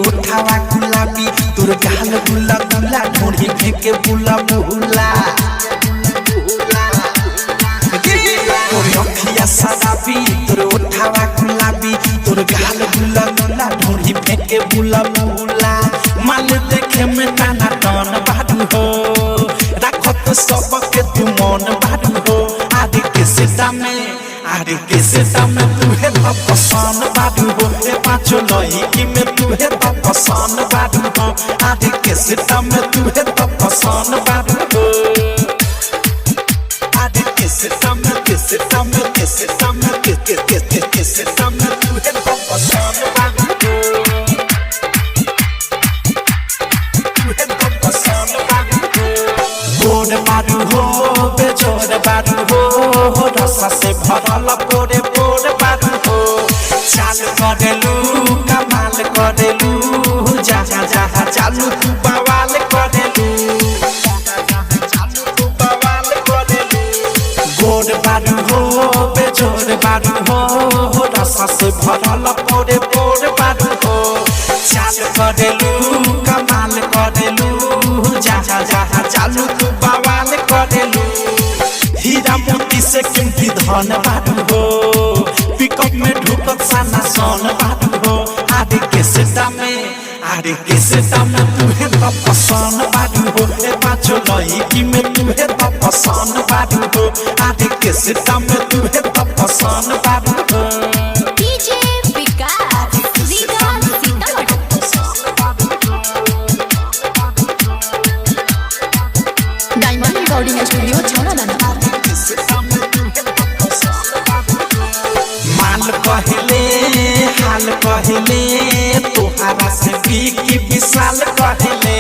उठावा गुलाबी तोर गाल गुला गुला ढोरी फेंके बुला बुला तोर अखिया सदाबी तोर उठावा गुलाबी तोर गाल गुला गुला ढोरी फेंके बुला बुला माल देखे में टाना टन बाडू हो राखत सबके तू मन बाडू हो आदि के सीता में तू है तो पसंद बाडू हो ए पांचो लईकी में तू है तो पसंद बाडू हो आदि के सीता में तू है तो पसंद बाडू हो आदि के सीता में तू है तो पसंद बाडू हो गोड़ बाडू हो बेजोड़ बाडू हो रसा से भरल पोरे पोरे बाडू हो चाल करेलू कमाल करेलू जहाँ जहाँ चालू तू बवाल करेलू गोड़ बाडू हो बेजोड़ बाडू हो रसा से भरल पोरे पोरे बाडू हो चाल करेलू कमाल करेलू जहाँ जहाँ चालू तू बवाल करेलू हीरा मोती से कीमती धन बाडू हो पिकअप में ढुकत साना सोन बाडू हो आदि के सीता में तू है तो पसंद बाडू हो ए पांचो लईकी में तू है तो पसंद बाडू हो आदि के सीता में तू है तो पसंद बाडू हो डीजे विकास डायमंड रिकॉर्डिंग स्टूडियो छौड़ादाना माल कहले हाल कहले तोहारा से बिकी विशाल कहले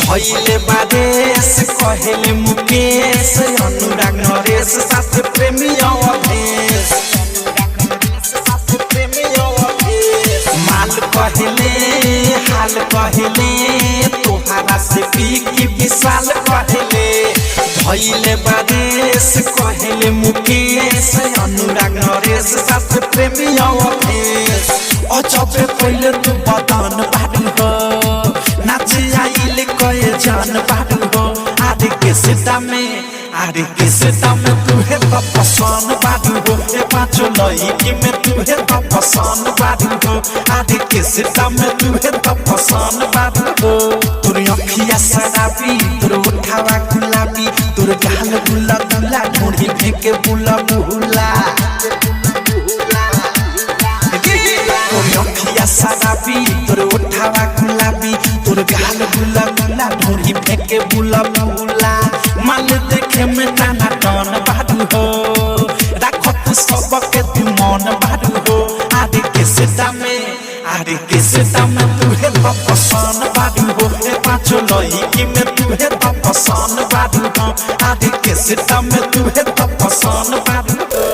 भइले बादेश कहले मुकेश अनुराग नरेश साथ प्रेमी अवधेश माल कहले हाल कहले तोहारा से बिकी विशाल कहले भइले बादेश कहले मुकेश अनुराग नरेश साथ प्रेमी अवधेश अचबे पहिले तू बदन बाडू हो नाच आइले कहे जान बाडू हो आदि के सीता में तू है तो पसंद बाडू हो ए पांचो लईकी में तू है तो पसंद बाडू हो आदि के सीता में तू है तो पसंद बाडू हो तोर अखिया सदाबी तोर उठावा गुलाबी तोर गाल गुला गुला ढोरी फेंके बुला बुला तोर अखिया सदाबी तोर उठावा गुलाबी तोर गाल गुला गुला ढोरी फेंके बुला बुला माल देखे में टाना टन बाडू हो राखत सबके तू मन बाडू हो आदि के सीता में तू है तो पसंद बाडू हो ए पांचो लईकी में तू है तो पसंद बाडू हो आदि के सीता में तू है तो पसंद बाडू हो।